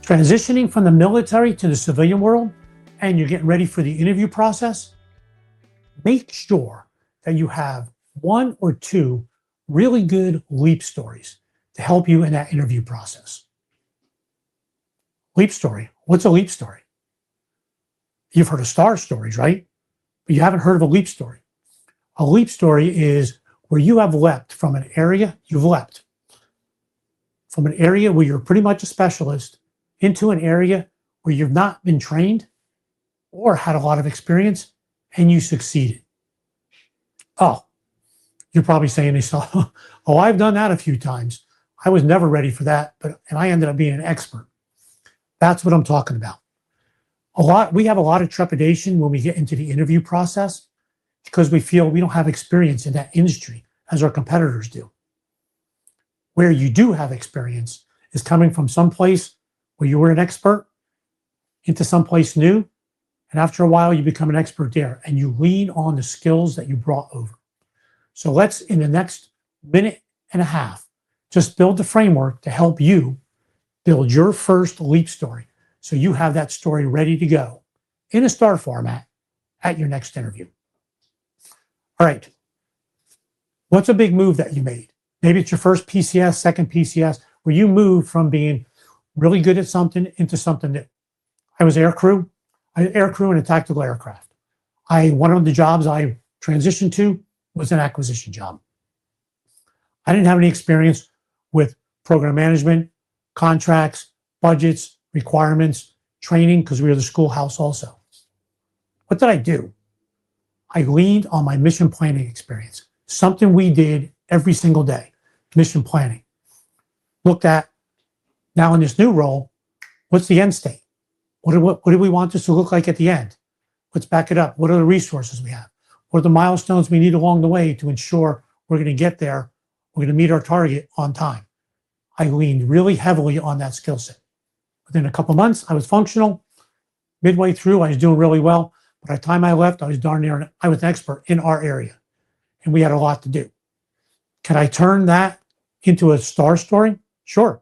Transitioning from the military to the civilian world and you're getting ready for the interview process, make sure that you have one or two really good leap stories to help you in that interview process. Leap story. What's a leap story? You've heard of star stories, right? But you haven't heard of a leap story. A leap story is where you have leapt from an area, you've leapt from an area where you're pretty much a specialist into an area where you've not been trained or had a lot of experience and you succeeded. Oh, you're probably saying to yourself, oh, I've done that a few times. I was never ready for that, and I ended up being an expert. That's what I'm talking about. We have a lot of trepidation when we get into the interview process because we feel we don't have experience in that industry as our competitors do. Where you do have experience is coming from someplace where you were an expert into someplace new. And after a while, you become an expert there and you lean on the skills that you brought over. So let's, in the next minute and a half, just build the framework to help you build your first leap story. So you have that story ready to go in a star format at your next interview. All right. What's a big move that you made? Maybe it's your first PCS, second PCS, where you moved from being really good at something into something new. I was air crew in a tactical aircraft. One of the jobs I transitioned to was an acquisition job. I didn't have any experience with program management, contracts, budgets, requirements, training, because we were the schoolhouse also. What did I do? I leaned on my mission planning experience, something we did every single day, mission planning. Looked at, now in this new role, what's the end state? What do we want this to look like at the end? Let's back it up. What are the resources we have? What are the milestones we need along the way to ensure we're going to get there, we're going to meet our target on time? I leaned really heavily on that skill set. Within a couple of months, I was functional. Midway through, I was doing really well. By the time I left, I was I was an expert in our area, and we had a lot to do. Can I turn that into a star story? Sure.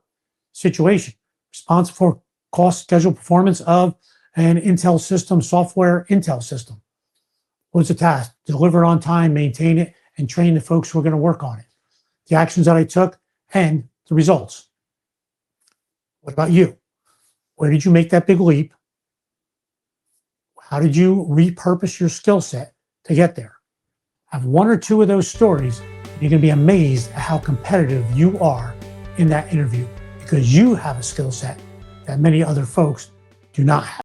Situation. Responsible for cost, schedule, performance of an Intel system, software Intel system. What's the task? Deliver it on time, maintain it, and train the folks who are going to work on it. The actions that I took and the results. What about you? Where did you make that big leap? How did you repurpose your skill set to get there? Have one or two of those stories, and you're going to be amazed at how competitive you are in that interview because you have a skill set that many other folks do not have.